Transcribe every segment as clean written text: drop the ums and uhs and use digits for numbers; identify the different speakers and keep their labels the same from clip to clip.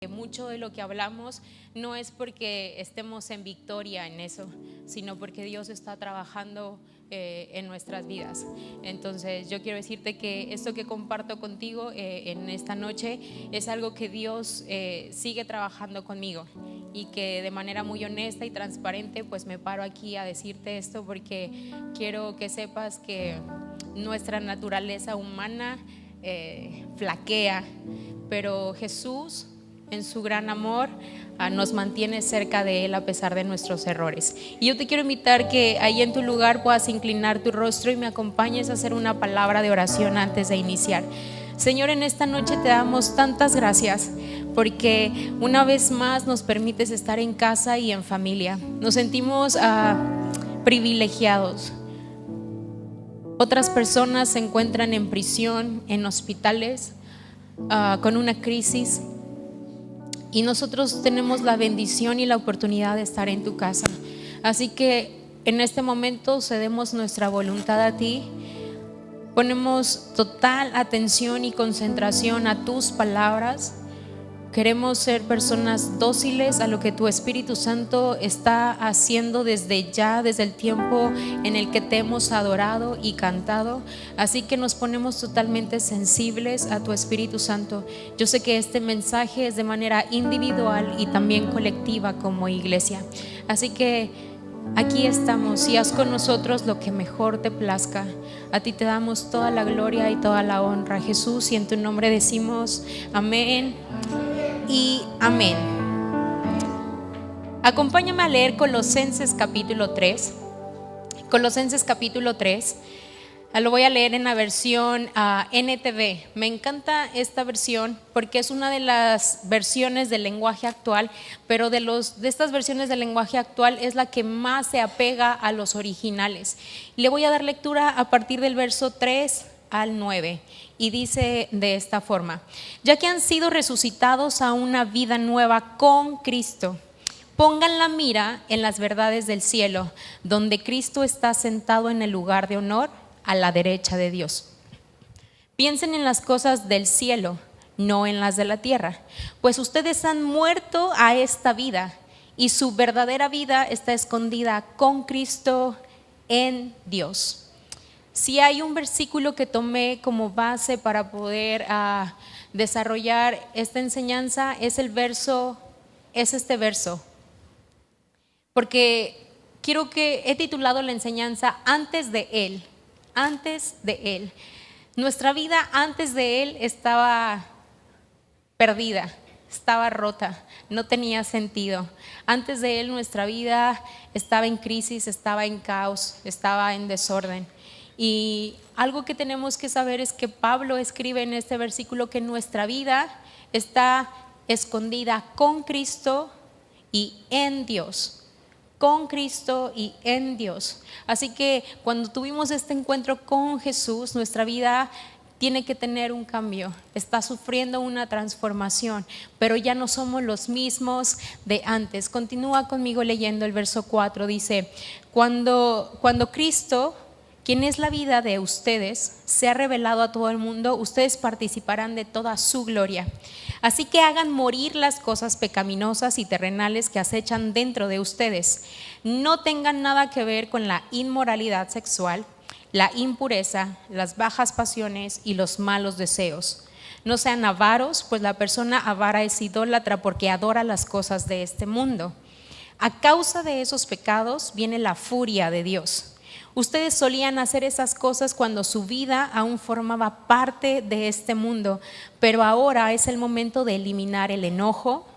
Speaker 1: Mucho de lo que hablamos no es porque estemos en victoria en eso, sino porque Dios está trabajando en nuestras vidas. Entonces yo quiero decirte que esto que comparto contigo en esta noche es algo que Dios sigue trabajando conmigo, y que de manera muy honesta y transparente pues me paro aquí a decirte esto, porque quiero que sepas que nuestra naturaleza humana flaquea, pero Jesús en su gran amor nos mantiene cerca de Él a pesar de nuestros errores. Y yo te quiero invitar que ahí en tu lugar puedas inclinar tu rostro y me acompañes a hacer una palabra de oración antes de iniciar. Señor, en esta noche te damos tantas gracias porque una vez más nos permites estar en casa y en familia. Nos sentimos privilegiados. Otras personas se encuentran en prisión, en hospitales, con una crisis. Y nosotros tenemos la bendición y la oportunidad de estar en tu casa. Así que en este momento cedemos nuestra voluntad a ti. Ponemos total atención y concentración a tus palabras. Queremos ser personas dóciles a lo que tu Espíritu Santo está haciendo desde ya, desde el tiempo en el que te hemos adorado y cantado. Así que nos ponemos totalmente sensibles a tu Espíritu Santo. Yo sé que este mensaje es de manera individual y también colectiva como iglesia. Así que aquí estamos y haz con nosotros lo que mejor te plazca. A ti te damos toda la gloria y toda la honra, Jesús, y en tu nombre decimos amén y amén. Acompáñame a leer Colosenses capítulo 3. Colosenses capítulo 3. Lo voy a leer en la versión NTV. Me encanta esta versión porque es una de las versiones del lenguaje actual, pero de estas versiones del lenguaje actual es la que más se apega a los originales. Le voy a dar lectura a partir del verso 3 al 9 y dice de esta forma: ya que han sido resucitados a una vida nueva con Cristo, pongan la mira en las verdades del cielo, donde Cristo está sentado en el lugar de honor a la derecha de Dios. Piensen en las cosas del cielo, no en las de la tierra, pues ustedes han muerto a esta vida y su verdadera vida está escondida con Cristo en Dios. Si hay un versículo que tomé como base para poder desarrollar esta enseñanza, es este verso, porque he titulado la enseñanza antes de Él. Antes de Él. Nuestra vida antes de Él estaba perdida, estaba rota, no tenía sentido. Antes de Él nuestra vida estaba en crisis, estaba en caos, estaba en desorden. Y algo que tenemos que saber es que Pablo escribe en este versículo que nuestra vida está escondida con Cristo y en Dios. Con Cristo y en Dios. Así que cuando tuvimos este encuentro con Jesús, nuestra vida tiene que tener un cambio, está sufriendo una transformación, pero ya no somos los mismos de antes. Continúa conmigo leyendo el verso 4, dice: cuando Cristo, quien es la vida de ustedes, se ha revelado a todo el mundo, ustedes participarán de toda su gloria. Así que hagan morir las cosas pecaminosas y terrenales que acechan dentro de ustedes. No tengan nada que ver con la inmoralidad sexual, la impureza, las bajas pasiones y los malos deseos. No sean avaros, pues la persona avara es idólatra porque adora las cosas de este mundo. A causa de esos pecados viene la furia de Dios. Ustedes solían hacer esas cosas cuando su vida aún formaba parte de este mundo, pero ahora es el momento de eliminar el enojo,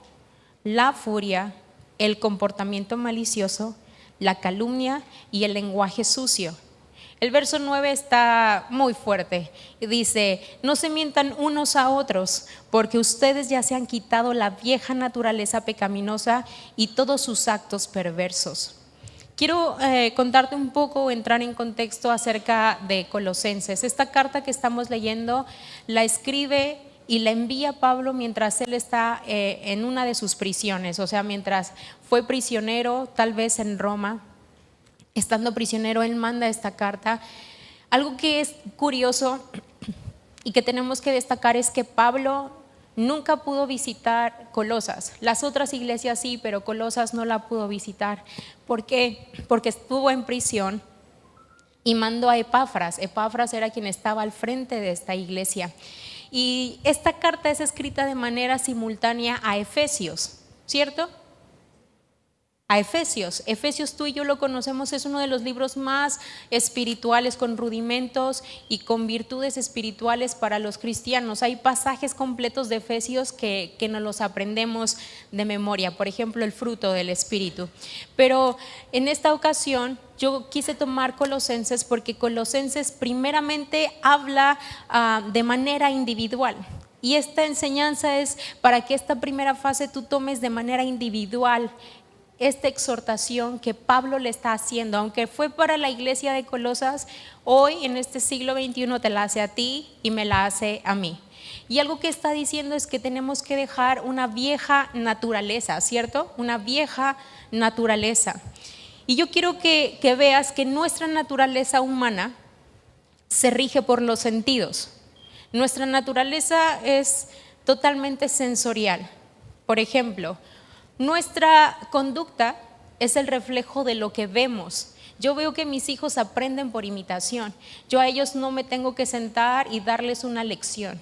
Speaker 1: la furia, el comportamiento malicioso, la calumnia y el lenguaje sucio. El verso 9 está muy fuerte y dice: no se mientan unos a otros, porque ustedes ya se han quitado la vieja naturaleza pecaminosa y todos sus actos perversos. Quiero contarte un poco, entrar en contexto acerca de Colosenses. Esta carta que estamos leyendo la escribe y la envía Pablo mientras él está en una de sus prisiones, o sea, mientras fue prisionero, tal vez en Roma. Estando prisionero, él manda esta carta. Algo que es curioso y que tenemos que destacar es que Pablo nunca pudo visitar Colosas. Las otras iglesias sí, pero Colosas no la pudo visitar. ¿Por qué? Porque estuvo en prisión y mandó a Epafras. Epafras era quien estaba al frente de esta iglesia. Y esta carta es escrita de manera simultánea a Efesios, ¿cierto? A Efesios. Efesios, tú y yo lo conocemos, es uno de los libros más espirituales, con rudimentos y con virtudes espirituales para los cristianos. Hay pasajes completos de Efesios que nos los aprendemos de memoria, por ejemplo, el fruto del Espíritu. Pero en esta ocasión yo quise tomar Colosenses porque Colosenses primeramente habla de manera individual. Y esta enseñanza es para que esta primera fase tú tomes de manera individual esta exhortación que Pablo le está haciendo. Aunque fue para la iglesia de Colosas, hoy en este siglo XXI te la hace a ti y me la hace a mí. Y algo que está diciendo es que tenemos que dejar una vieja naturaleza, ¿cierto? Una vieja naturaleza. Y yo quiero que veas que nuestra naturaleza humana se rige por los sentidos. Nuestra naturaleza es totalmente sensorial. Por ejemplo, nuestra conducta es el reflejo de lo que vemos. Yo veo que mis hijos aprenden por imitación. Yo a ellos no me tengo que sentar y darles una lección.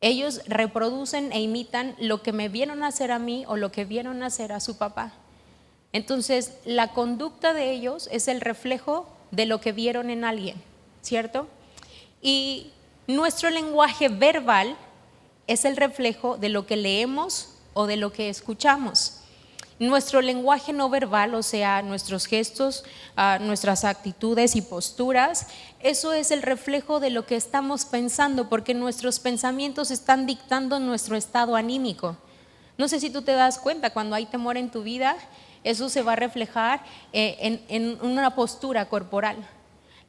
Speaker 1: Ellos reproducen e imitan lo que me vieron hacer a mí o lo que vieron hacer a su papá. Entonces, la conducta de ellos es el reflejo de lo que vieron en alguien, ¿cierto? Y nuestro lenguaje verbal es el reflejo de lo que leemos o de lo que escuchamos. Nuestro lenguaje no verbal, o sea, nuestros gestos, nuestras actitudes y posturas, eso es el reflejo de lo que estamos pensando, porque nuestros pensamientos están dictando nuestro estado anímico. No sé si tú te das cuenta, cuando hay temor en tu vida, eso se va a reflejar en una postura corporal.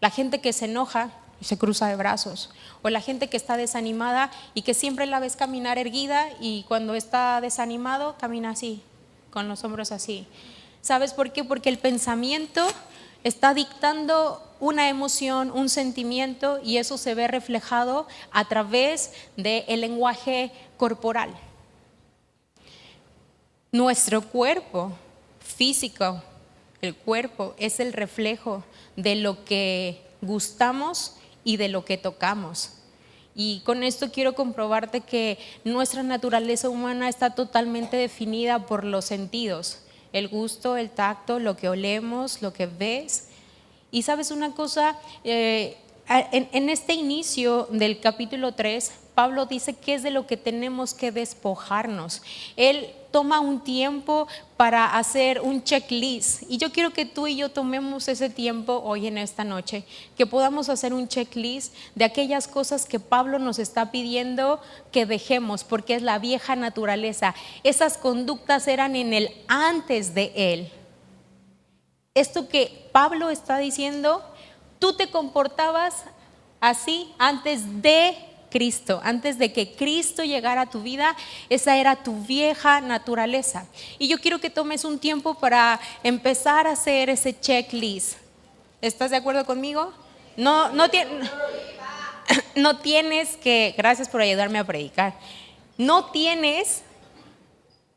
Speaker 1: La gente que se enoja se cruza de brazos, o la gente que está desanimada y que siempre la ves caminar erguida y cuando está desanimado camina así, con los hombros así. ¿Sabes por qué? Porque el pensamiento está dictando una emoción, un sentimiento, y eso se ve reflejado a través del lenguaje corporal. Nuestro cuerpo físico, el cuerpo es el reflejo de lo que gustamos y de lo que tocamos. Y con esto quiero comprobarte que nuestra naturaleza humana está totalmente definida por los sentidos: el gusto, el tacto, lo que olemos, lo que ves. Y sabes una cosa, en este inicio del capítulo 3, Pablo dice que es de lo que tenemos que despojarnos. Él toma un tiempo para hacer un checklist, y yo quiero que tú y yo tomemos ese tiempo hoy en esta noche, que podamos hacer un checklist de aquellas cosas que Pablo nos está pidiendo que dejemos, porque es la vieja naturaleza. Esas conductas eran en el antes de él. Esto que Pablo está diciendo, tú te comportabas así antes de Cristo, antes de que Cristo llegara a tu vida. Esa era tu vieja naturaleza. Y yo quiero que tomes un tiempo para empezar a hacer ese checklist. ¿Estás de acuerdo conmigo? No tienes que, gracias por ayudarme a predicar, no tienes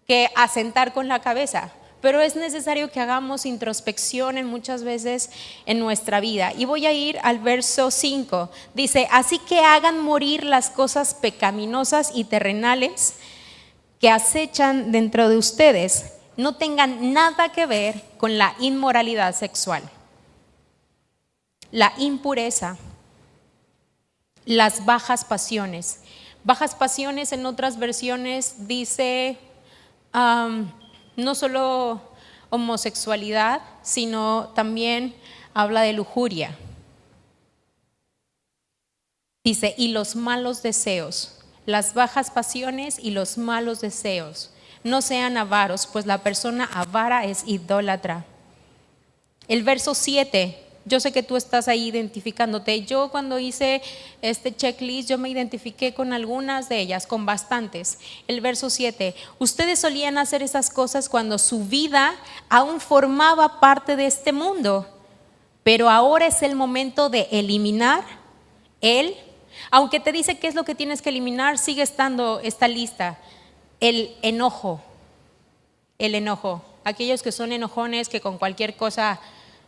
Speaker 1: que asentar con la cabeza, pero es necesario que hagamos introspección muchas veces en nuestra vida. Y voy a ir al verso 5. Dice: así que hagan morir las cosas pecaminosas y terrenales que acechan dentro de ustedes. No tengan nada que ver con la inmoralidad sexual, la impureza, las bajas pasiones. Bajas pasiones en otras versiones dice no solo homosexualidad, sino también habla de lujuria. Dice: y los malos deseos, las bajas pasiones y los malos deseos. No sean avaros, pues la persona avara es idólatra. El verso 7, yo sé que tú estás ahí identificándote. Yo cuando hice este checklist, yo me identifiqué con algunas de ellas, con bastantes. El verso 7, ustedes solían hacer esas cosas cuando su vida aún formaba parte de este mundo, pero ahora es el momento de eliminar el Aunque te dice qué es lo que tienes que eliminar, sigue estando esta lista. El enojo. Aquellos que son enojones, que con cualquier cosa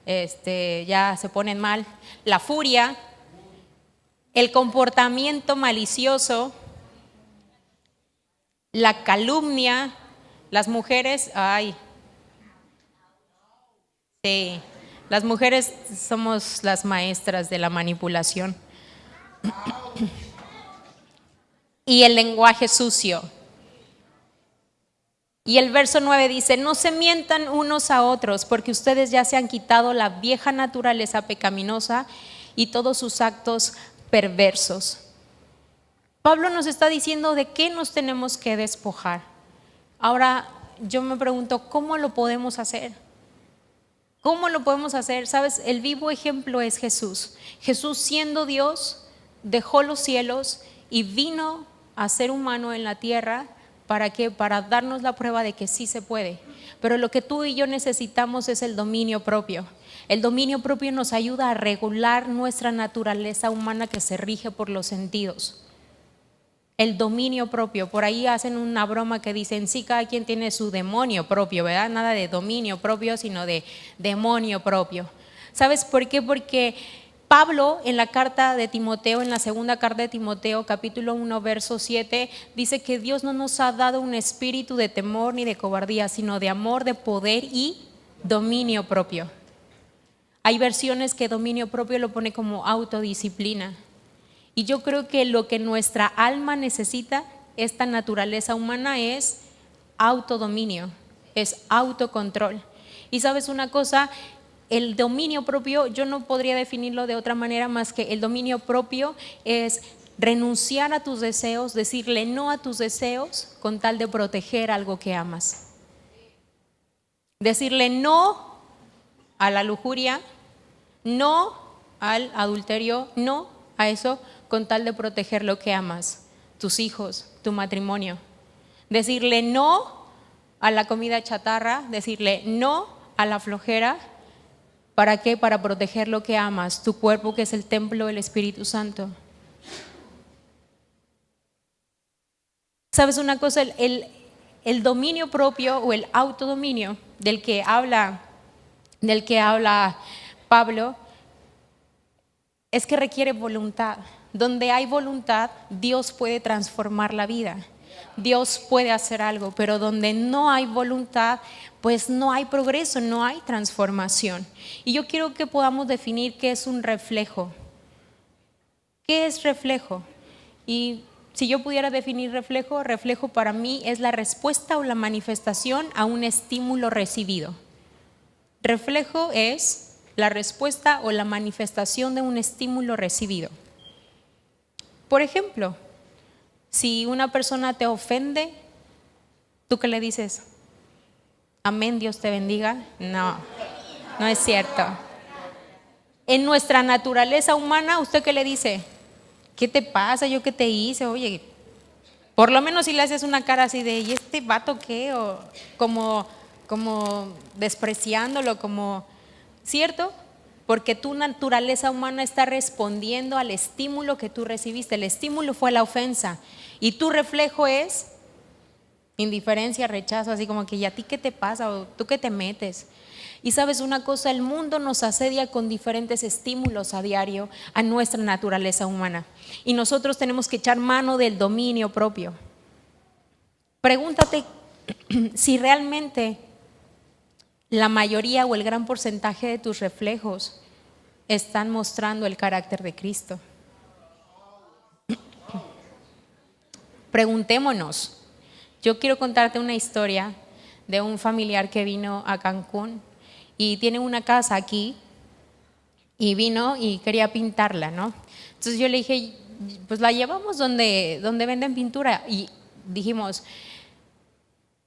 Speaker 1: ya se ponen mal. La furia, el comportamiento malicioso, la calumnia. Las mujeres, sí, las mujeres somos las maestras de la manipulación. Y el lenguaje sucio. Y el verso 9 dice: no se mientan unos a otros, porque ustedes ya se han quitado la vieja naturaleza pecaminosa y todos sus actos perversos. Pablo nos está diciendo de qué nos tenemos que despojar. Ahora yo me pregunto, ¿cómo lo podemos hacer? ¿Cómo lo podemos hacer? Sabes, el vivo ejemplo es Jesús. Jesús, siendo Dios, dejó los cielos y vino a ser humano en la tierra. ¿Para qué? Para darnos la prueba de que sí se puede. Pero lo que tú y yo necesitamos es el dominio propio. El dominio propio nos ayuda a regular nuestra naturaleza humana que se rige por los sentidos. El dominio propio, por ahí hacen una broma que dicen, sí, cada quien tiene su demonio propio, ¿verdad? Nada de dominio propio, sino de demonio propio. ¿Sabes por qué? Porque Pablo en la carta de Timoteo, en la segunda carta de Timoteo, capítulo 1, verso 7, dice que Dios no nos ha dado un espíritu de temor ni de cobardía, sino de amor, de poder y dominio propio. Hay versiones que dominio propio lo pone como autodisciplina. Y yo creo que lo que nuestra alma necesita, esta naturaleza humana, es autodominio, es autocontrol. Y sabes una cosa, el dominio propio, yo no podría definirlo de otra manera más que el dominio propio es renunciar a tus deseos, decirle no a tus deseos con tal de proteger algo que amas. Decirle no a la lujuria, no al adulterio, no a eso, con tal de proteger lo que amas, tus hijos, tu matrimonio. Decirle no a la comida chatarra, decirle no a la flojera. ¿Para qué? Para proteger lo que amas, tu cuerpo, que es el templo del Espíritu Santo. ¿Sabes una cosa? El dominio propio o el autodominio del que habla Pablo es que requiere voluntad. Donde hay voluntad, Dios puede transformar la vida. Dios puede hacer algo, pero donde no hay voluntad, pues no hay progreso, no hay transformación. Y yo quiero que podamos definir qué es un reflejo. ¿Qué es reflejo? Y si yo pudiera definir reflejo, reflejo para mí es la respuesta o la manifestación a un estímulo recibido. Reflejo es la respuesta o la manifestación de un estímulo recibido. Por ejemplo, si una persona te ofende, ¿tú qué le dices? Amén, Dios te bendiga. No, no es cierto. En nuestra naturaleza humana, ¿usted qué le dice? ¿Qué te pasa? ¿Yo qué te hice? Oye, por lo menos si le haces una cara así de, ¿y este vato qué? O como despreciándolo, como, ¿cierto? Porque tu naturaleza humana está respondiendo al estímulo que tú recibiste. El estímulo fue la ofensa y tu reflejo es indiferencia, rechazo, así como que ¿y a ti qué te pasa? ¿O tú qué te metes? Y sabes una cosa, el mundo nos asedia con diferentes estímulos a diario a nuestra naturaleza humana y nosotros tenemos que echar mano del dominio propio. Pregúntate si realmente la mayoría o el gran porcentaje de tus reflejos están mostrando el carácter de Cristo. Preguntémonos. Yo quiero contarte una historia de un familiar que vino a Cancún y tiene una casa aquí y vino y quería pintarla, ¿no? Entonces yo le dije, pues la llevamos donde venden pintura y dijimos,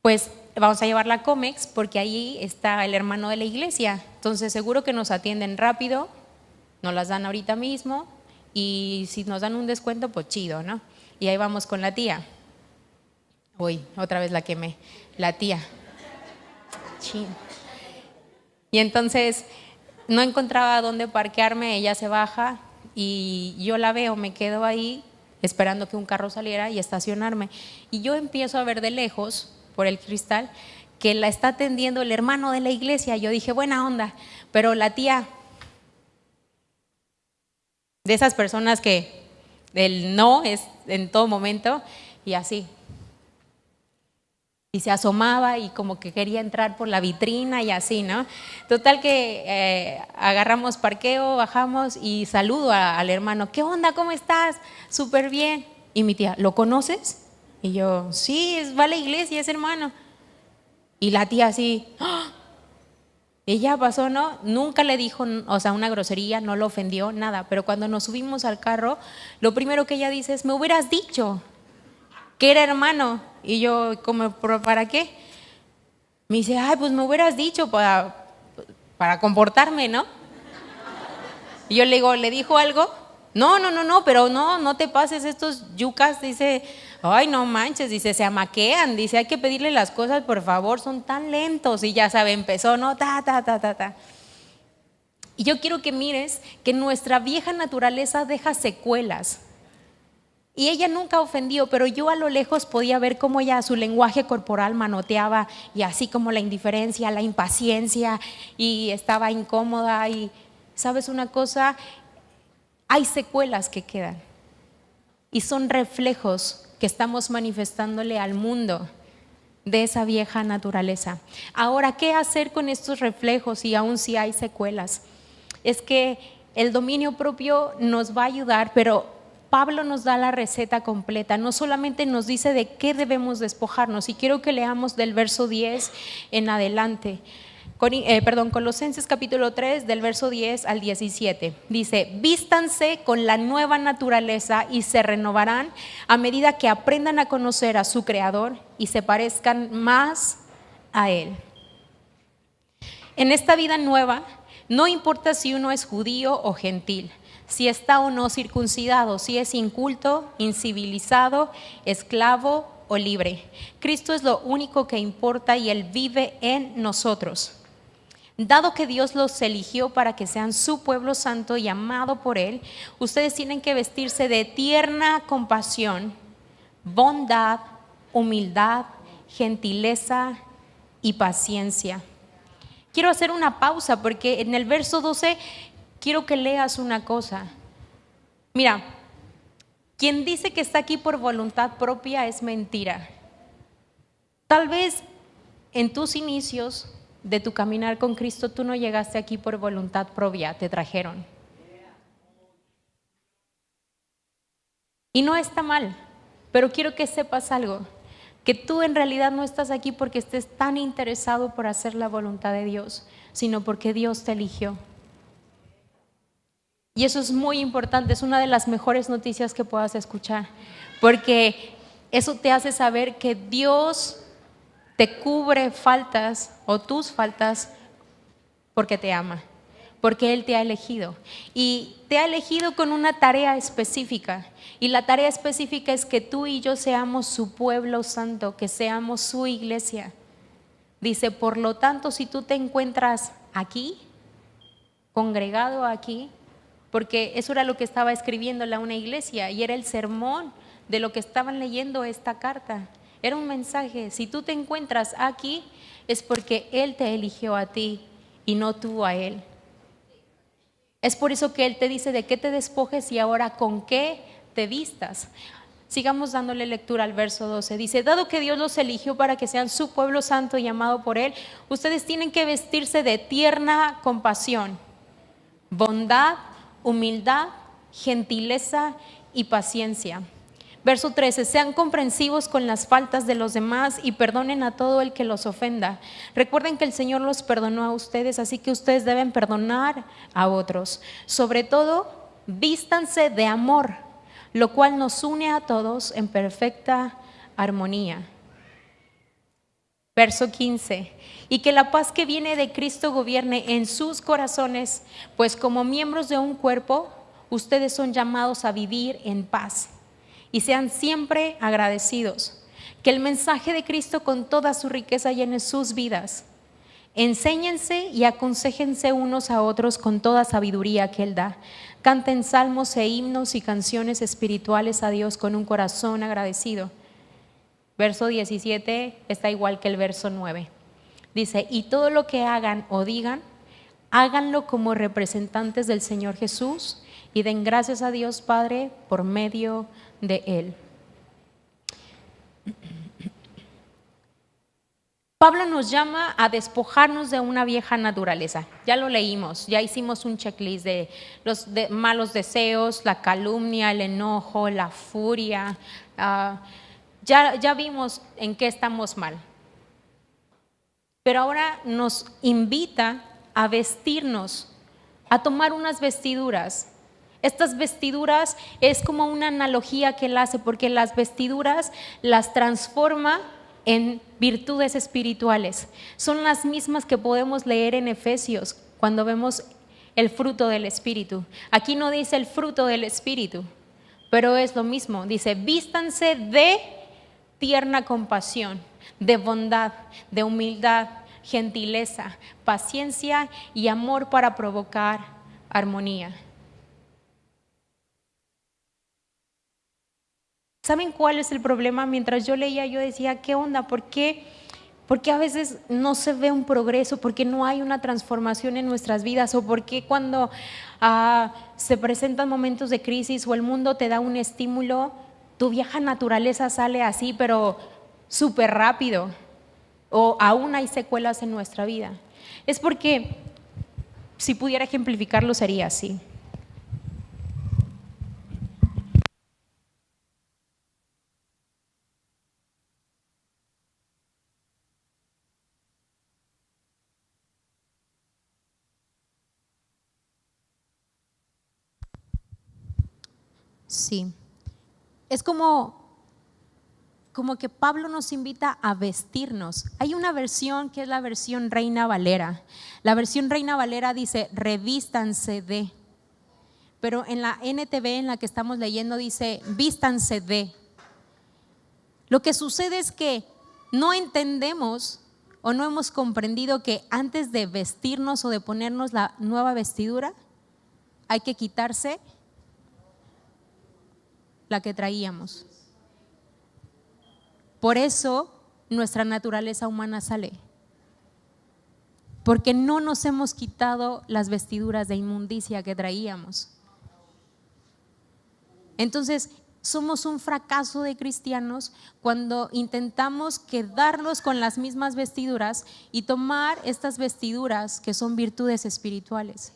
Speaker 1: pues vamos a llevarla a Comex porque ahí está el hermano de la iglesia, entonces seguro que nos atienden rápido, nos las dan ahorita mismo y si nos dan un descuento, pues chido, ¿no? Y ahí vamos con la tía. Uy, otra vez la quemé, la tía. Chin. Y entonces no encontraba dónde parquearme, ella se baja, y yo la veo, me quedo ahí esperando que un carro saliera y estacionarme. Y yo empiezo a ver de lejos, por el cristal, que la está atendiendo el hermano de la iglesia. Yo dije, buena onda, pero la tía, de esas personas que el no es en todo momento, y así. Y se asomaba y como que quería entrar por la vitrina y así, ¿no? Total que agarramos parqueo, bajamos y saludo al hermano. ¿Qué onda? ¿Cómo estás? Súper bien. Y mi tía, ¿lo conoces? Y yo, sí, va a la iglesia, es hermano. Y la tía así, ¡ah! Y ya pasó, ¿no? Nunca le dijo, o sea, una grosería, no lo ofendió, nada. Pero cuando nos subimos al carro, lo primero que ella dice es, me hubieras dicho que era hermano. Y yo, como, ¿para qué? Me dice, ay, pues me hubieras dicho para comportarme, ¿no? Y yo le digo, ¿le dijo algo? No, pero no te pases estos yucas, dice, ay, no manches, dice, se amaquean, dice, hay que pedirle las cosas, por favor, son tan lentos. Y ya sabe, empezó, ¿no? Ta. Y yo quiero que mires que nuestra vieja naturaleza deja secuelas. Y ella nunca ofendió, pero yo a lo lejos podía ver cómo ella su lenguaje corporal manoteaba y así como la indiferencia, la impaciencia y estaba incómoda. Y ¿sabes una cosa? Hay secuelas que quedan y son reflejos que estamos manifestándole al mundo de esa vieja naturaleza. Ahora, ¿qué hacer con estos reflejos y aún si hay secuelas? Es que el dominio propio nos va a ayudar, pero Pablo nos da la receta completa, no solamente nos dice de qué debemos despojarnos, y quiero que leamos del verso 10 en adelante. Colosenses capítulo 3 del verso 10 al 17. Dice, vístanse con la nueva naturaleza y se renovarán a medida que aprendan a conocer a su Creador y se parezcan más a Él. En esta vida nueva, no importa si uno es judío o gentil, si está o no circuncidado, si es inculto, incivilizado, esclavo o libre. Cristo es lo único que importa y Él vive en nosotros. Dado que Dios los eligió para que sean su pueblo santo y amado por Él, ustedes tienen que vestirse de tierna compasión, bondad, humildad, gentileza y paciencia. Quiero hacer una pausa porque en el verso 12 quiero que leas una cosa. Mira, quien dice que está aquí por voluntad propia es mentira. Tal vez en tus inicios de tu caminar con Cristo tú no llegaste aquí por voluntad propia, te trajeron. Y no está mal, pero quiero que sepas algo, que tú en realidad no estás aquí porque estés tan interesado por hacer la voluntad de Dios, sino porque Dios te eligió. Y eso es muy importante, es una de las mejores noticias que puedas escuchar, porque eso te hace saber que Dios te cubre faltas o tus faltas porque te ama, porque Él te ha elegido y te ha elegido con una tarea específica, y la tarea específica es que tú y yo seamos su pueblo santo, que seamos su iglesia. Dice, por lo tanto, si tú te encuentras aquí, congregado aquí, porque eso era lo que estaba escribiéndole a una iglesia y era el sermón de lo que estaban leyendo esta carta. Era un mensaje, si tú te encuentras aquí es porque Él te eligió a ti y no tú a Él. Es por eso que Él te dice de qué te despojes y ahora con qué te vistas. Sigamos dándole lectura al verso 12. Dice, dado que Dios los eligió para que sean su pueblo santo y amado por Él, ustedes tienen que vestirse de tierna compasión, bondad, humildad, gentileza y paciencia. Verso 13, sean comprensivos con las faltas de los demás y perdonen a todo el que los ofenda. Recuerden que el Señor los perdonó a ustedes, así que ustedes deben perdonar a otros. Sobre todo, vístanse de amor, lo cual nos une a todos en perfecta armonía. Verso 15, y que la paz que viene de Cristo gobierne en sus corazones, pues como miembros de un cuerpo, ustedes son llamados a vivir en paz. Y sean siempre agradecidos. Que el mensaje de Cristo con toda su riqueza llene sus vidas. Enséñense y aconséjense unos a otros con toda sabiduría que Él da. Canten salmos e himnos y canciones espirituales a Dios con un corazón agradecido. Verso 17 está igual que el verso 9. Dice, y todo lo que hagan o digan, háganlo como representantes del Señor Jesús y den gracias a Dios Padre por medio de Él. Pablo nos llama a despojarnos de una vieja naturaleza. Ya lo leímos, ya hicimos un checklist de los malos deseos, la calumnia, el enojo, la furia. Ya vimos en qué estamos mal. Pero ahora nos invita a vestirnos, a tomar unas vestiduras. Estas vestiduras es como una analogía que él hace, porque las vestiduras las transforma en virtudes espirituales. Son las mismas que podemos leer en Efesios cuando vemos el fruto del Espíritu. Aquí no dice el fruto del Espíritu, pero es lo mismo. Dice, vístanse de tierna compasión, de bondad, de humildad, gentileza, paciencia y amor para provocar armonía. ¿Saben cuál es el problema? Mientras yo leía, yo decía, ¿qué onda? ¿Por qué a veces no se ve un progreso? ¿Por qué no hay una transformación en nuestras vidas? ¿O por qué cuando se presentan momentos de crisis o el mundo te da un estímulo, tu vieja naturaleza sale así, pero súper rápido? ¿O aún hay secuelas en nuestra vida? Es porque, si pudiera ejemplificarlo, sería así. Sí, es como que Pablo nos invita a vestirnos. Hay una versión que es la versión Reina Valera. La versión Reina Valera dice, revístanse de. Pero en la NTV, en la que estamos leyendo, dice, vístanse de. Lo que sucede es que no entendemos o no hemos comprendido que antes de vestirnos o de ponernos la nueva vestidura, hay que quitarse la que traíamos. Por eso nuestra naturaleza humana sale, porque no nos hemos quitado las vestiduras de inmundicia que traíamos. Entonces somos un fracaso de cristianos cuando intentamos quedarnos con las mismas vestiduras y tomar estas vestiduras que son virtudes espirituales.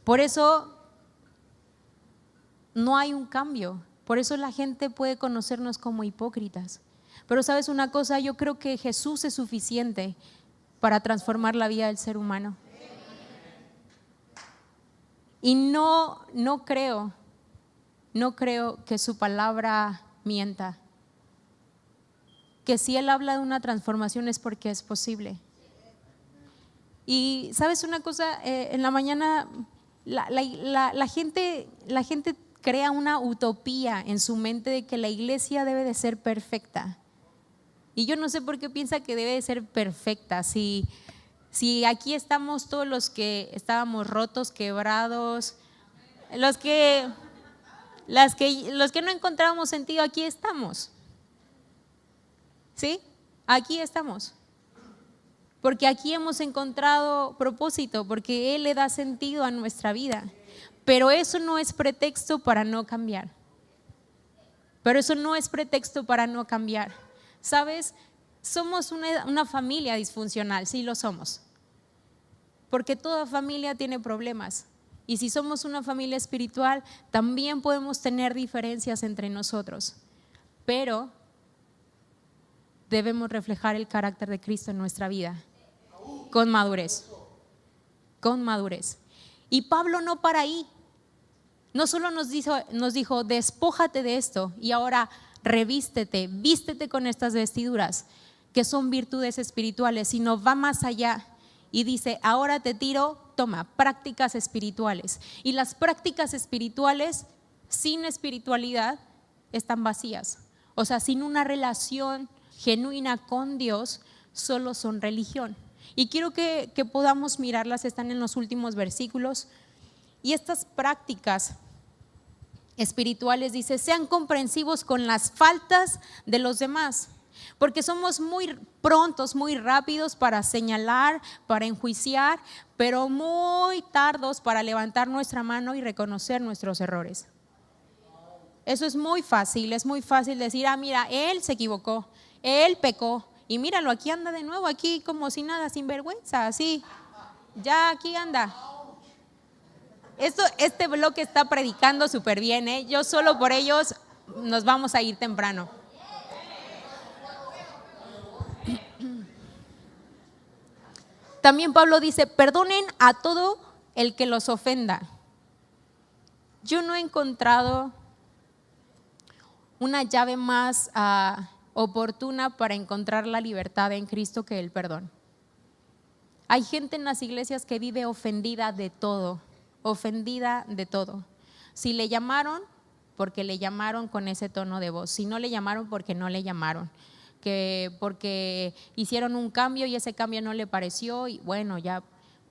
Speaker 1: Por eso no hay un cambio. Por eso la gente puede conocernos como hipócritas. Pero sabes una cosa, yo creo que Jesús es suficiente para transformar la vida del ser humano. Y no creo que su palabra mienta. Que si Él habla de una transformación es porque es posible. Y sabes una cosa, en la mañana la gente crea una utopía en su mente de que la iglesia debe de ser perfecta. Y yo no sé por qué piensa que debe de ser perfecta. Si aquí estamos todos los que estábamos rotos, quebrados, los que no encontrábamos sentido, aquí estamos. ¿Sí? Aquí estamos. Porque aquí hemos encontrado propósito, porque Él le da sentido a nuestra vida. Pero eso no es pretexto para no cambiar. ¿Sabes? Somos una familia disfuncional, sí lo somos. Porque toda familia tiene problemas. Y si somos una familia espiritual, también podemos tener diferencias entre nosotros. Pero debemos reflejar el carácter de Cristo en nuestra vida. Con madurez. Y Pablo no para ahí. No solo nos dijo, despójate de esto y ahora vístete con estas vestiduras que son virtudes espirituales, sino va más allá y dice, ahora te tiro, toma, prácticas espirituales. Y las prácticas espirituales sin espiritualidad están vacías. O sea, sin una relación genuina con Dios, solo son religión. Y quiero que podamos mirarlas, están en los últimos versículos. Y estas prácticas espirituales, dice, sean comprensivos con las faltas de los demás, porque somos muy prontos, muy rápidos para señalar, para enjuiciar, pero muy tardos para levantar nuestra mano y reconocer nuestros errores. Eso es muy fácil decir, mira, él se equivocó, él pecó, y míralo, aquí anda de nuevo, aquí como si nada, sin vergüenza, así, ya aquí anda. Este bloque está predicando súper bien, ¿eh? Yo solo por ellos nos vamos a ir temprano. También Pablo dice, perdonen a todo el que los ofenda. Yo no he encontrado una llave más oportuna para encontrar la libertad en Cristo que el perdón. Hay gente en las iglesias que vive ofendida de todo. Si le llamaron, porque le llamaron con ese tono de voz. Si no le llamaron, porque no le llamaron. Porque hicieron un cambio y ese cambio no le pareció y bueno, ya,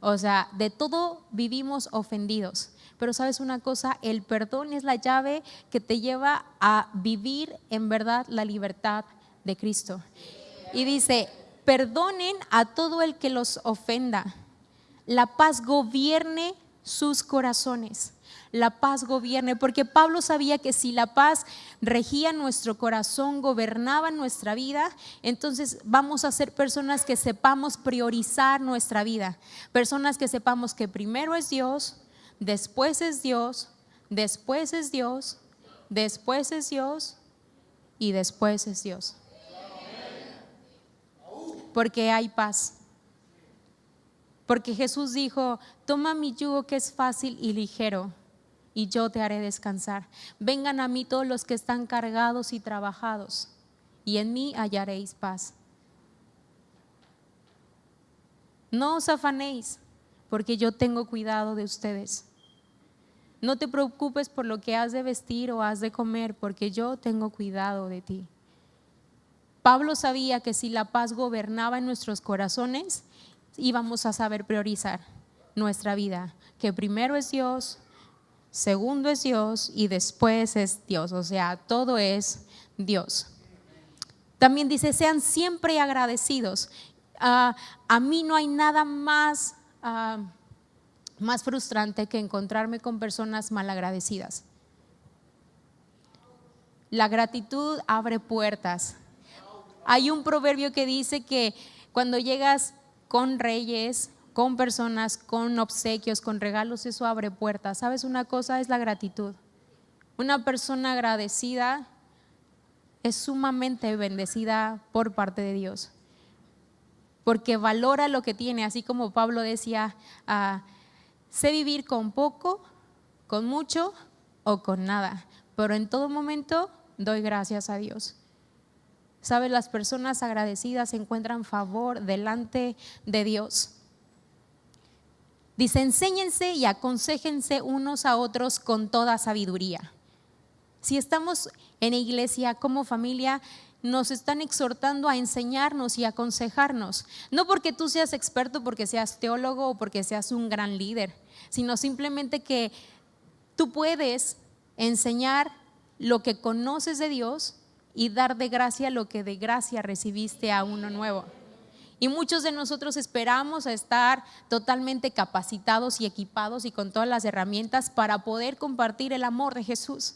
Speaker 1: o sea, de todo vivimos ofendidos. Pero sabes una cosa, el perdón es la llave que te lleva a vivir en verdad la libertad de Cristo. Y dice, perdonen a todo el que los ofenda. La paz gobierne sus corazones. La paz gobierne, porque Pablo sabía que si la paz regía nuestro corazón, gobernaba nuestra vida, entonces vamos a ser personas que sepamos priorizar nuestra vida, personas que sepamos que primero es Dios, después es Dios, después es Dios, después es Dios y después es Dios. Porque hay paz. Porque Jesús dijo, toma mi yugo que es fácil y ligero, y yo te haré descansar. Vengan a mí todos los que están cargados y trabajados, y en mí hallaréis paz. No os afanéis, porque yo tengo cuidado de ustedes. No te preocupes por lo que has de vestir o has de comer, porque yo tengo cuidado de ti. Pablo sabía que si la paz gobernaba en nuestros corazones, íbamos a saber priorizar nuestra vida, que primero es Dios, segundo es Dios y después es Dios, o sea, todo es Dios. También dice, sean siempre agradecidos. A mí no hay nada más frustrante que encontrarme con personas malagradecidas. La gratitud abre puertas. Hay un proverbio que dice que cuando llegas con reyes, con personas, con obsequios, con regalos, eso abre puertas. ¿Sabes una cosa? Es la gratitud. Una persona agradecida es sumamente bendecida por parte de Dios, porque valora lo que tiene, así como Pablo decía, sé vivir con poco, con mucho o con nada, pero en todo momento doy gracias a Dios. ¿Sabes? Las personas agradecidas encuentran favor delante de Dios. Dice, enséñense y aconséjense unos a otros con toda sabiduría. Si estamos en iglesia como familia, nos están exhortando a enseñarnos y aconsejarnos. No porque tú seas experto, porque seas teólogo o porque seas un gran líder, sino simplemente que tú puedes enseñar lo que conoces de Dios y dar de gracia lo que de gracia recibiste a uno nuevo. Y muchos de nosotros esperamos a estar totalmente capacitados y equipados y con todas las herramientas para poder compartir el amor de Jesús.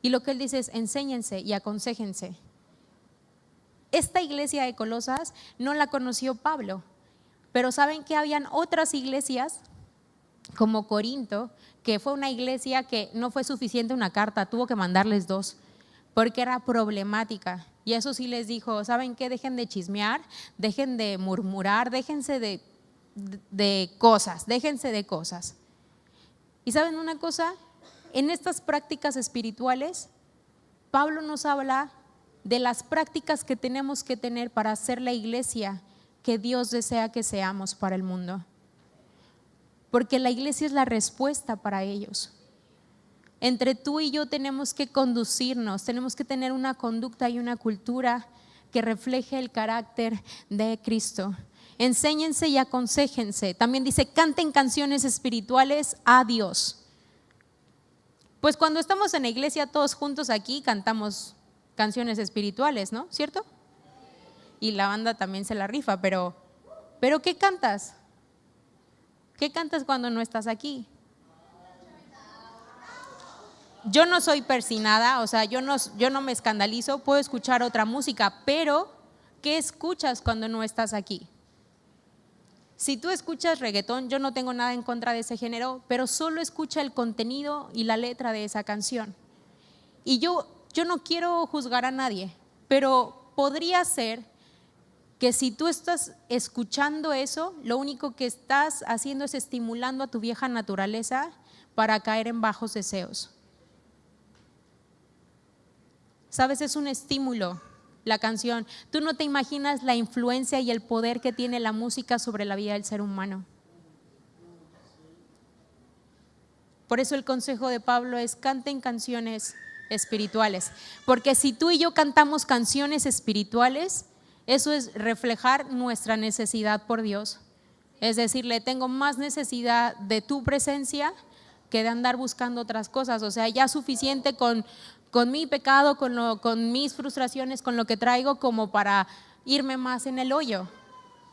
Speaker 1: Y lo que él dice es, enséñense y aconséjense. Esta iglesia de Colosas no la conoció Pablo, pero saben que habían otras iglesias como Corinto, que fue una iglesia que no fue suficiente una carta, tuvo que mandarles 2, porque era problemática. Y eso sí les dijo, ¿saben qué? Dejen de chismear, dejen de murmurar, déjense de cosas. Y ¿saben una cosa? En estas prácticas espirituales, Pablo nos habla de las prácticas que tenemos que tener para ser la iglesia que Dios desea que seamos para el mundo. Porque la iglesia es la respuesta para ellos. Entre tú y yo tenemos que conducirnos, tenemos que tener una conducta y una cultura que refleje el carácter de Cristo. Enséñense y aconséjense. También dice, canten canciones espirituales a Dios. Pues cuando estamos en la iglesia todos juntos aquí cantamos canciones espirituales, ¿no? ¿Cierto? Y la banda también se la rifa, pero ¿qué cantas? ¿Qué cantas cuando no estás aquí? Yo no soy persinada, o sea, yo no me escandalizo, puedo escuchar otra música, pero ¿qué escuchas cuando no estás aquí? Si tú escuchas reggaetón, yo no tengo nada en contra de ese género, pero solo escucha el contenido y la letra de esa canción. Y yo no quiero juzgar a nadie, pero podría ser que si tú estás escuchando eso, lo único que estás haciendo es estimulando a tu vieja naturaleza para caer en bajos deseos. ¿Sabes? Es un estímulo la canción. Tú no te imaginas la influencia y el poder que tiene la música sobre la vida del ser humano. Por eso el consejo de Pablo es: canten canciones espirituales, porque si tú y yo cantamos canciones espirituales, eso es reflejar nuestra necesidad por Dios. Es decir, le tengo más necesidad de tu presencia que de andar buscando otras cosas. O sea, ya suficiente con mi pecado, con mis frustraciones, con lo que traigo, como para irme más en el hoyo.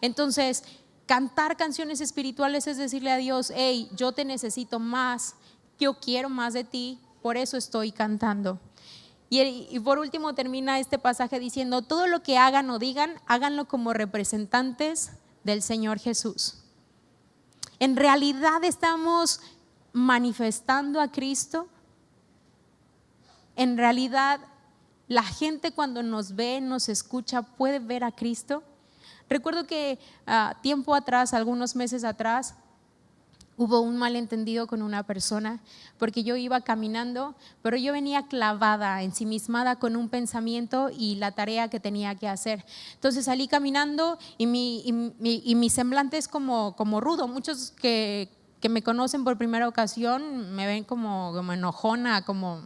Speaker 1: Entonces, cantar canciones espirituales es decirle a Dios: hey, yo te necesito más, yo quiero más de ti, por eso estoy cantando. Y por último termina este pasaje diciendo: todo lo que hagan o digan, háganlo como representantes del Señor Jesús. En realidad estamos manifestando a Cristo. En realidad la gente cuando nos ve, nos escucha, puede ver a Cristo. Recuerdo que tiempo atrás, algunos meses atrás, hubo un malentendido con una persona, porque yo iba caminando, pero yo venía clavada, ensimismada con un pensamiento y la tarea que tenía que hacer. Entonces salí caminando y mi semblante es como rudo. Muchos que me conocen por primera ocasión me ven como enojona, como…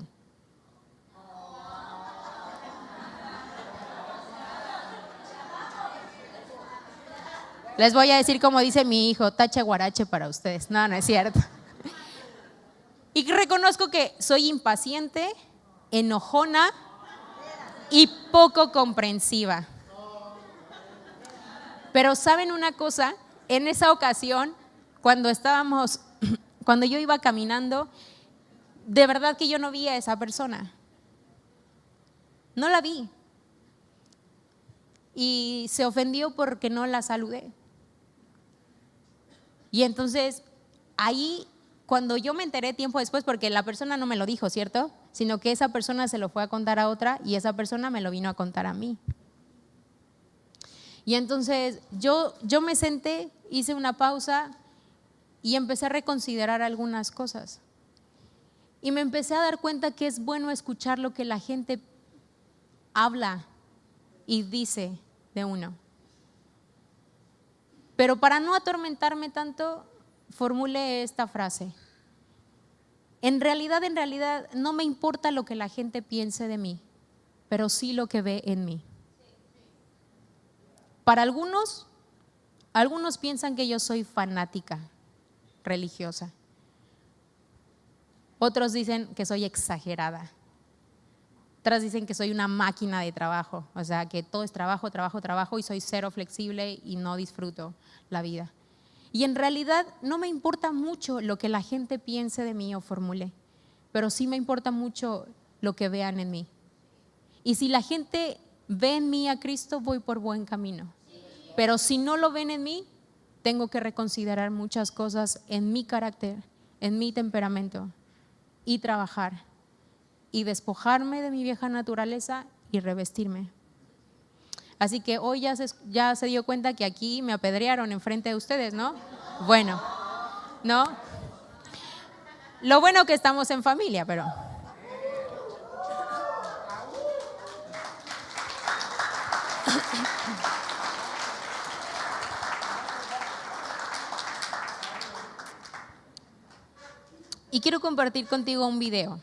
Speaker 1: Les voy a decir como dice mi hijo: tache guarache para ustedes. No, no es cierto. Y reconozco que soy impaciente, enojona y poco comprensiva. Pero ¿saben una cosa? En esa ocasión, cuando yo iba caminando, de verdad que yo no vi a esa persona. No la vi. Y se ofendió porque no la saludé. Y entonces ahí, cuando yo me enteré tiempo después, porque la persona no me lo dijo, ¿cierto? Sino que esa persona se lo fue a contar a otra y esa persona me lo vino a contar a mí. Y entonces yo me senté, hice una pausa y empecé a reconsiderar algunas cosas. Y me empecé a dar cuenta que es bueno escuchar lo que la gente habla y dice de uno. Pero para no atormentarme tanto, formulé esta frase: en realidad no me importa lo que la gente piense de mí, pero sí lo que ve en mí. Para algunos piensan que yo soy fanática religiosa. Otros dicen que soy exagerada. Otras dicen que soy una máquina de trabajo, o sea, que todo es trabajo, trabajo, trabajo, y soy cero flexible y no disfruto la vida. Y en realidad no me importa mucho lo que la gente piense de mí o formule, pero sí me importa mucho lo que vean en mí. Y si la gente ve en mí a Cristo, voy por buen camino. Pero si no lo ven en mí, tengo que reconsiderar muchas cosas en mi carácter, en mi temperamento, y trabajar y despojarme de mi vieja naturaleza y revestirme. Así que hoy ya se dio cuenta que aquí me apedrearon enfrente de ustedes, ¿no? Bueno, ¿no? Lo bueno que estamos en familia, pero… Y quiero compartir contigo un video.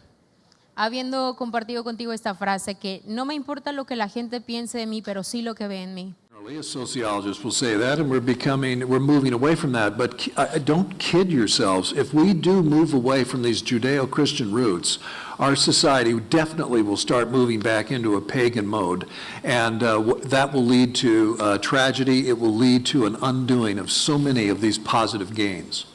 Speaker 1: habiendo compartido contigo esta frase que no me importa lo que la gente piense de mí, pero sí lo que ve en mí.
Speaker 2: A sociologist will say that, and we're moving away from that. But don't kid yourselves. If we do move away from these Judeo-Christian roots, our society definitely will start moving back into a pagan mode, and that will lead to tragedy. It will lead to an undoing of so many of these positive gains.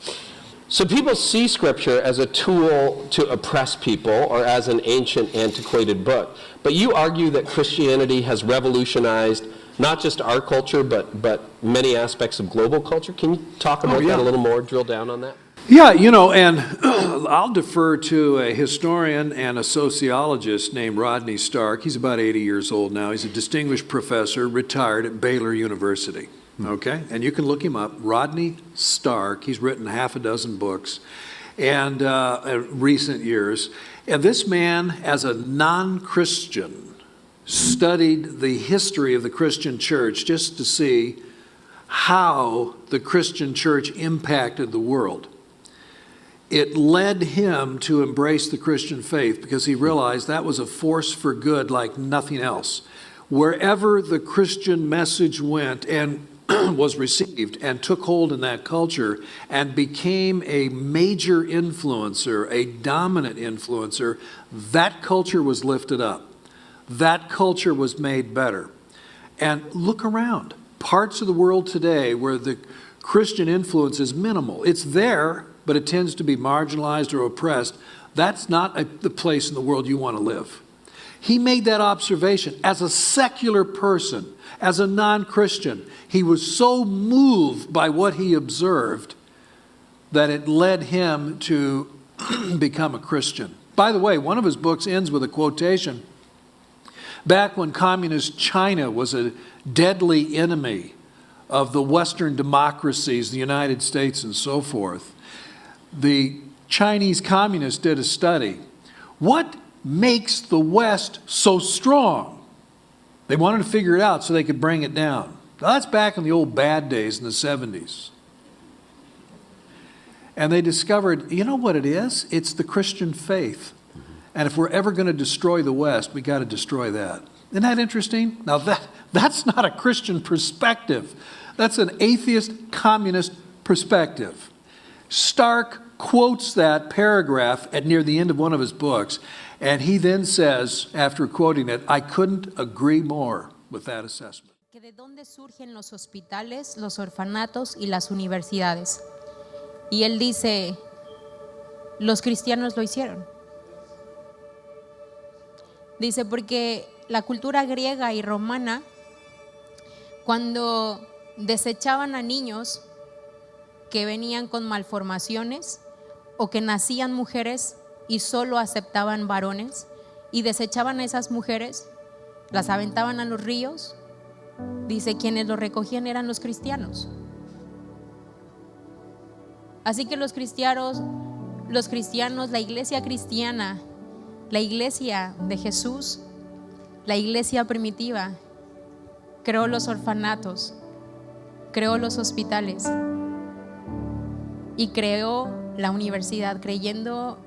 Speaker 3: So people see Scripture as a tool to oppress people or as an ancient, antiquated book. But you argue that Christianity has revolutionized not just our culture, but many aspects of global culture. Can you talk about that a little more, drill down on that?
Speaker 2: Yeah, and I'll defer to a historian and a sociologist named Rodney Stark. He's about 80 years old now. He's a distinguished professor, retired at Baylor University. Okay? And you can look him up, Rodney Stark. He's written half a dozen books and in recent years. And this man, as a non-Christian, studied the history of the Christian church just to see how the Christian church impacted the world. It led him to embrace the Christian faith because he realized that was a force for good like nothing else. Wherever the Christian message went and was received and took hold in that culture and became a major influencer, a dominant influencer, that culture was lifted up. That culture was made better. And look around. Parts of the world today where the Christian influence is minimal. It's there, but it tends to be marginalized or oppressed. That's not the place in the world you want to live. He made that observation as a secular person, as a non-Christian. He was so moved by what he observed that it led him to become a Christian. By the way, one of his books ends with a quotation. Back when communist China was a deadly enemy of the Western democracies, the United States and so forth, the Chinese communists did a study. What makes the West so strong? They wanted to figure it out so they could bring it down. Now, that's back in the old bad days in the 70s. And they discovered, you know what it is? It's the Christian faith. And if we're ever going to destroy the West, we got to destroy that. Isn't that interesting? Now that's not a Christian perspective. That's an atheist communist perspective. Stark quotes that paragraph at near the end of one of his books, and he then says, after quoting it, I couldn't agree more with that assessment.
Speaker 1: Que de dónde surgen los hospitales, los orfanatos y las universidades. Y él dice, los cristianos lo hicieron. Dice, porque la cultura griega y romana, cuando desechaban a niños que venían con malformaciones o que nacían mujeres y solo aceptaban varones, y desechaban a esas mujeres, las aventaban a los ríos, dice, quienes los recogían eran los cristianos. Así que los cristianos, la iglesia cristiana, la iglesia de Jesús, la iglesia primitiva, creó los orfanatos, creó los hospitales y creó la universidad, creyendo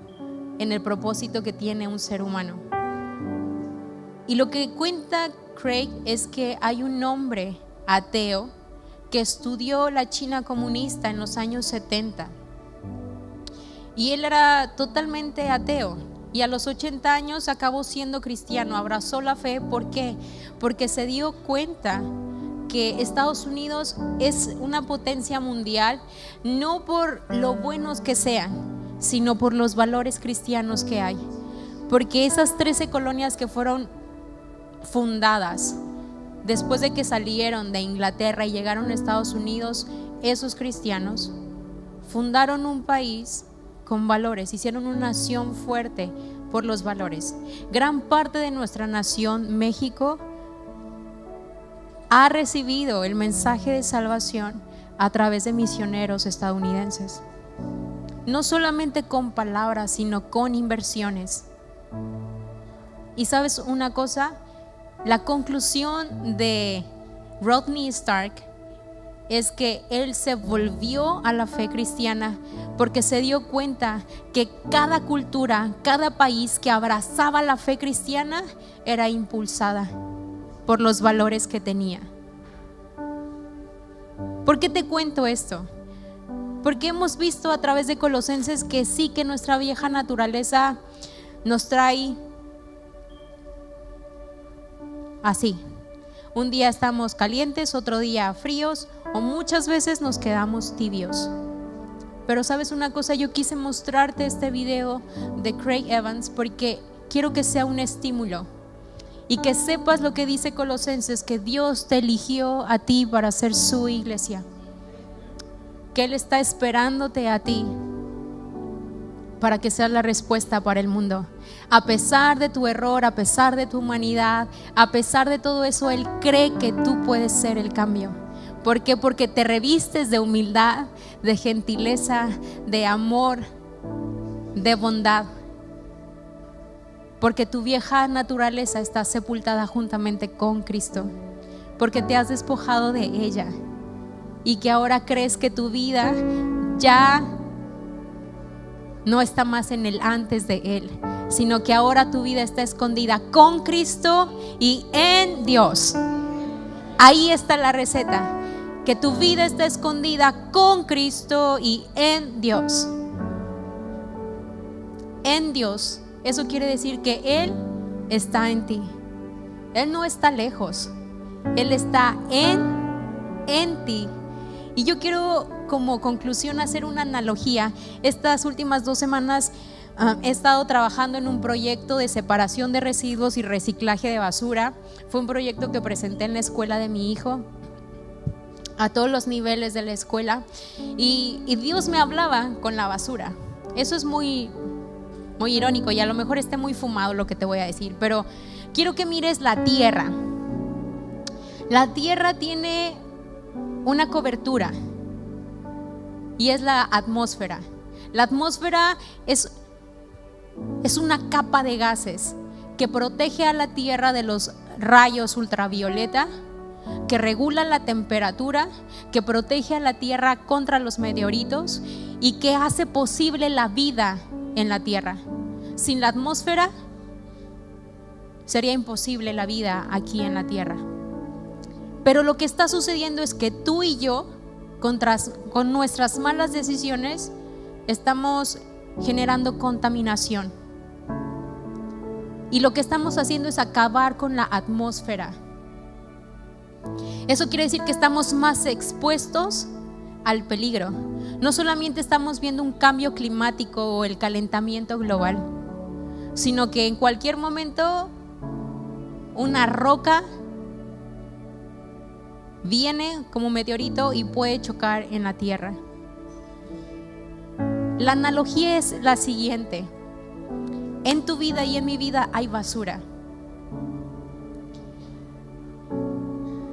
Speaker 1: en el propósito que tiene un ser humano. Y lo que cuenta Craig es que hay un hombre ateo que estudió la China comunista en los años 70 y él era totalmente ateo. Y a los 80 años acabó siendo cristiano, abrazó la fe. ¿Por qué? Porque se dio cuenta que Estados Unidos es una potencia mundial, no por lo buenos que sean, sino por los valores cristianos que hay. Porque esas 13 colonias que fueron fundadas después de que salieron de Inglaterra y llegaron a Estados Unidos, esos cristianos fundaron un país con valores, hicieron una nación fuerte por los valores. Gran parte de nuestra nación, México, ha recibido el mensaje de salvación a través de misioneros estadounidenses. No solamente con palabras, sino con inversiones. Y sabes una cosa, la conclusión de Rodney Stark es que él se volvió a la fe cristiana porque se dio cuenta que cada cultura, cada país que abrazaba la fe cristiana era impulsada por los valores que tenía. ¿Por qué te cuento esto? Porque hemos visto a través de Colosenses que sí, que nuestra vieja naturaleza nos trae así. Un día estamos calientes, otro día fríos, o muchas veces nos quedamos tibios. Pero sabes una cosa, yo quise mostrarte este video de Craig Evans porque quiero que sea un estímulo y que sepas lo que dice Colosenses, que Dios te eligió a ti para ser su iglesia, que Él está esperándote a ti para que seas la respuesta para el mundo. A pesar de tu error, a pesar de tu humanidad, a pesar de todo eso, Él cree que tú puedes ser el cambio. ¿Por qué? Porque te revistes de humildad, de gentileza, de amor, de bondad. Porque tu vieja naturaleza está sepultada juntamente con Cristo. Porque te has despojado de ella. Y que ahora crees que tu vida ya no está más en el antes de Él, sino que ahora tu vida está escondida con Cristo y en Dios. Ahí está la receta, que tu vida está escondida con Cristo y en Dios. En Dios, eso quiere decir que Él está en ti. Él no está lejos, Él está en ti. Y yo quiero como conclusión hacer una analogía. Estas últimas 2 semanas he estado trabajando en un proyecto de separación de residuos y reciclaje de basura. Fue un proyecto que presenté en la escuela de mi hijo, a todos los niveles de la escuela, y Dios me hablaba con la basura. Eso es muy irónico y a lo mejor esté muy fumado lo que te voy a decir, pero quiero que mires la tierra. La tierra tiene una cobertura y es la atmósfera. La atmósfera es una capa de gases que protege a la tierra de los rayos ultravioleta, que regula la temperatura, que protege a la tierra contra los meteoritos y que hace posible la vida en la tierra. Sin la atmósfera sería imposible la vida aquí en la tierra. Pero lo que está sucediendo es que tú y yo, con nuestras malas decisiones, estamos generando contaminación. Y lo que estamos haciendo es acabar con la atmósfera. Eso quiere decir que estamos más expuestos al peligro. No solamente estamos viendo un cambio climático o el calentamiento global, sino que en cualquier momento una roca viene como meteorito y puede chocar en la tierra. La analogía es la siguiente: en tu vida y en mi vida hay basura,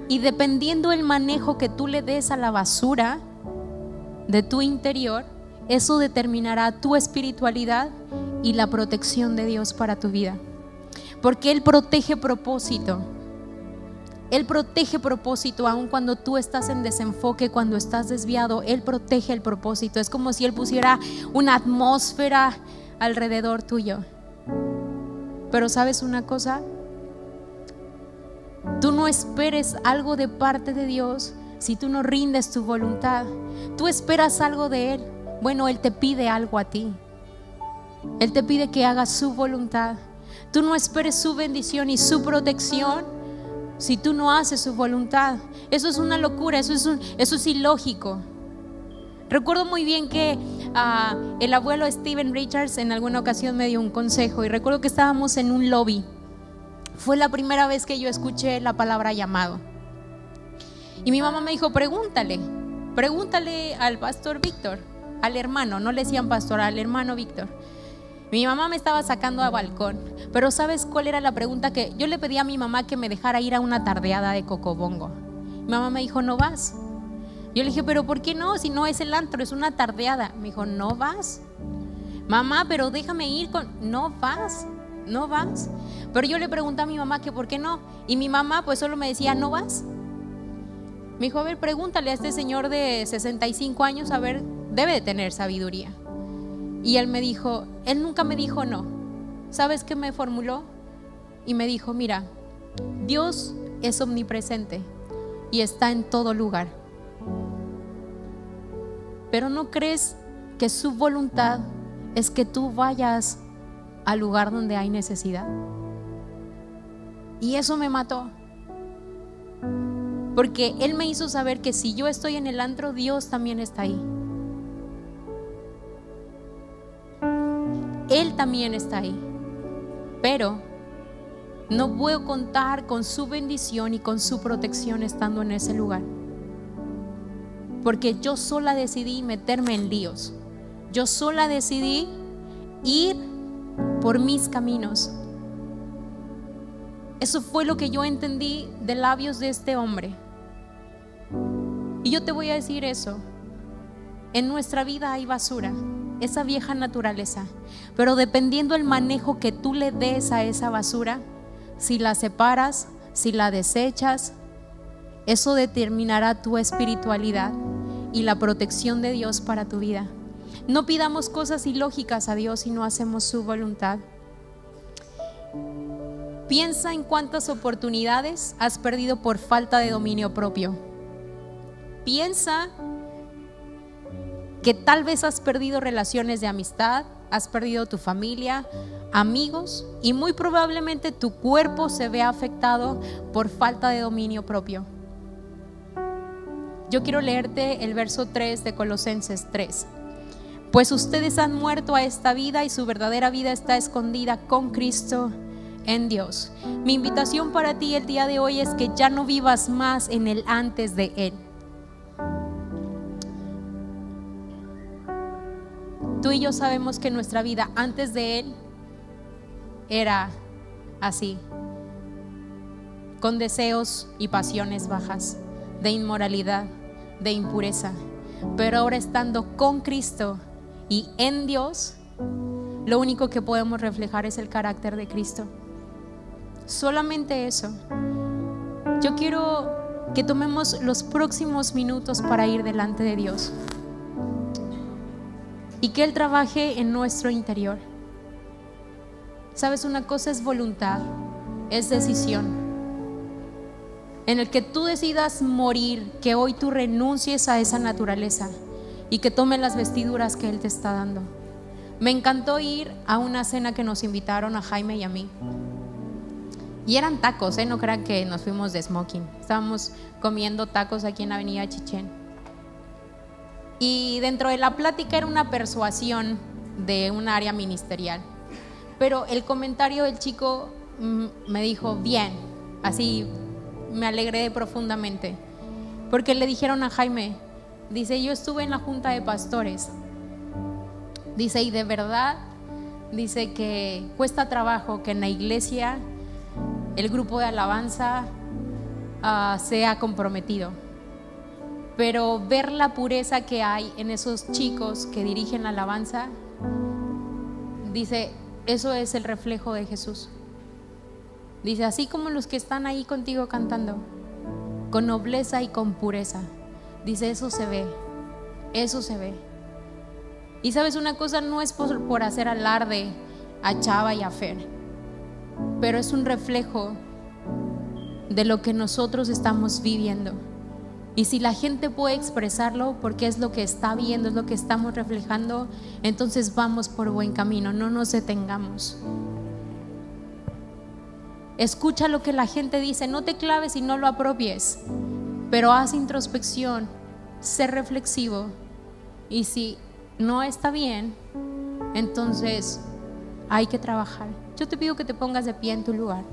Speaker 1: y dependiendo el manejo que tú le des a la basura de tu interior, eso determinará tu espiritualidad y la protección de Dios para tu vida. Porque Él protege propósito. Él protege propósito aun cuando tú estás en desenfoque, cuando estás desviado. Él protege el propósito. Es como si Él pusiera una atmósfera alrededor tuyo. Pero ¿sabes una cosa? Tú no esperes algo de parte de Dios si tú no rindes tu voluntad. Tú esperas algo de Él. Bueno, Él te pide algo a ti. Él te pide que hagas su voluntad. Tú no esperes su bendición y su protección si tú no haces su voluntad. Eso es una locura, eso es ilógico. Recuerdo muy bien que el abuelo Steven Richards en alguna ocasión me dio un consejo, y recuerdo que estábamos en un lobby. Fue la primera vez que yo escuché la palabra llamado. Y mi mamá me dijo: pregúntale al pastor Víctor, al hermano, no le decían pastor, al hermano Víctor. Mi mamá me estaba sacando a balcón, pero ¿sabes cuál era la pregunta? Que yo le pedí a mi mamá que me dejara ir a una tardeada de Cocobongo. Mi mamá me dijo: ¿no vas? Yo le dije: ¿pero por qué no? Si no es el antro, es una tardeada. Me dijo: ¿no vas? Mamá, pero déjame ir con... ¿No vas? Pero yo le pregunté a mi mamá que por qué no, y mi mamá pues solo me decía: ¿no vas? Me dijo, a ver, pregúntale a este señor de 65 años, a ver, debe de tener sabiduría. Y él me dijo, él nunca me dijo no. ¿Sabes qué me formuló? Y me dijo, mira, Dios es omnipresente y está en todo lugar. Pero ¿no crees que su voluntad es que tú vayas al lugar donde hay necesidad? Y eso me mató. Porque Él me hizo saber que si yo estoy en el antro, Dios también está ahí. Él también está ahí. Pero no puedo contar con su bendición y con su protección estando en ese lugar. Porque yo sola decidí meterme en líos. Yo sola decidí ir por mis caminos. Eso fue lo que yo entendí de labios de este hombre. Y yo te voy a decir eso. En nuestra vida hay basura, esa vieja naturaleza. Pero dependiendo el manejo que tú le des a esa basura, si la separas, si la desechas, eso determinará tu espiritualidad y la protección de Dios para tu vida. No pidamos cosas ilógicas a Dios si no hacemos su voluntad. Piensa en cuántas oportunidades has perdido por falta de dominio propio. Piensa que tal vez has perdido relaciones de amistad, has perdido tu familia, amigos, y muy probablemente tu cuerpo se vea afectado por falta de dominio propio. Yo quiero leerte el verso 3 de Colosenses 3. Pues ustedes han muerto a esta vida y su verdadera vida está escondida con Cristo en Dios. Mi invitación para ti el día de hoy es que ya no vivas más en el antes de Él. Tú y yo sabemos que nuestra vida antes de Él era así, con deseos y pasiones bajas, de inmoralidad, de impureza. Pero ahora estando con Cristo y en Dios, lo único que podemos reflejar es el carácter de Cristo. Solamente eso. Yo quiero que tomemos los próximos minutos para ir delante de Dios y que Él trabaje en nuestro interior. Sabes, una cosa es voluntad, es decisión, en el que tú decidas morir, que hoy tú renuncies a esa naturaleza y que tomes las vestiduras que Él te está dando. Me encantó ir a una cena que nos invitaron a Jaime y a mí. Y eran tacos, no crean que nos fuimos de smoking. Estábamos comiendo tacos aquí en la avenida Chichén. Y dentro de la plática era una persuasión de un área ministerial. Pero el comentario del chico me dijo, bien, así me alegré profundamente. Porque le dijeron a Jaime, dice, yo estuve en la junta de pastores. Dice, y de verdad, dice que cuesta trabajo que en la iglesia el grupo de alabanza sea comprometido. Pero ver la pureza que hay en esos chicos que dirigen la alabanza, dice, eso es el reflejo de Jesús. Dice, así como los que están ahí contigo cantando, con nobleza y con pureza. Dice, eso se ve, eso se ve. Y sabes una cosa, no es por hacer alarde a Chava y a Fer, pero es un reflejo de lo que nosotros estamos viviendo. Y si la gente puede expresarlo porque es lo que está viendo, es lo que estamos reflejando, entonces vamos por buen camino, no nos detengamos. Escucha lo que la gente dice, no te claves y no lo apropies, pero haz introspección, sé reflexivo, y si no está bien, entonces hay que trabajar. Yo te pido que te pongas de pie en tu lugar.